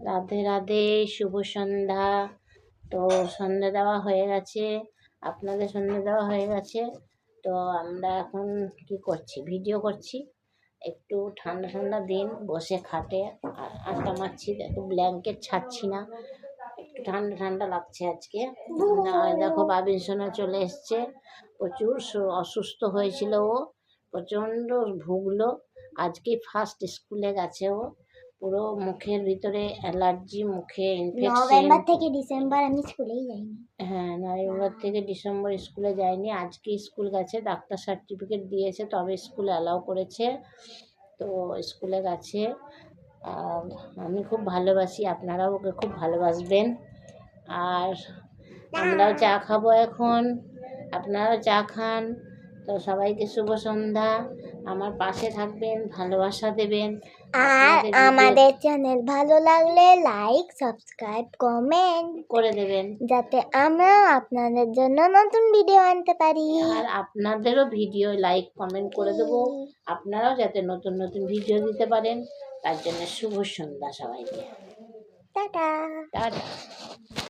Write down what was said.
রাধে রাধে, শুভ সন্ধ্যা। তো সন্ধ্যা দেওয়া হয়ে গেছে, আপনাদের সন্ধ্যা দেওয়া হয়ে গেছে। তো আমরা এখন কি করছি, ভিডিও করছি। একটু ঠান্ডা ঠান্ডা দিন, বসে খাটে আড্ডা মারছি, একটু ব্ল্যাঙ্কেট ছাড়ছি না, একটু ঠান্ডা ঠান্ডা লাগছে আজকে। দেখো বাবিন সোনা চলে এসছে, প্রচুর অসুস্থ হয়েছিল ও, প্রচণ্ড ভুগলো। আজকে ফার্স্ট স্কুলে গেছে ও, পুরো মুখের ভিতরে অ্যালার্জি, মুখে ইনফেকশন। নভেম্বর থেকে ডিসেম্বর আমি স্কুলেই যাইনি। হ্যাঁ, নভেম্বর থেকে ডিসেম্বর স্কুলে যায়নি, আজকে স্কুল গেছে, ডাক্তার সার্টিফিকেট দিয়েছে তবে স্কুলে অ্যালাউ করেছে। তো স্কুলে গেছে। আর আমি খুব ভালোবাসি, আপনারাও ওকে খুব ভালোবাসবেন। আর আমরাও চা খাবো এখন, আপনারাও চা খান। তো সবাইকে শুভ সন্ধ্যা। আমার পাশে থাকবেন, ভালোবাসা দেবেন। আর আমাদের চ্যানেল ভালো লাগলে লাইক, সাবস্ক্রাইব, কমেন্ট করে দেবেন, যাতে আমরা আপনাদের জন্য নতুন ভিডিও আনতে পারি। আর আপনাদেরও ভিডিও লাইক কমেন্ট করে দেবো, আপনারাও যাতে নতুন নতুন ভিডিও দিতে পারেন। তার জন্য শুভ সন্ধ্যা সবাইকে। টাটা। টাটা।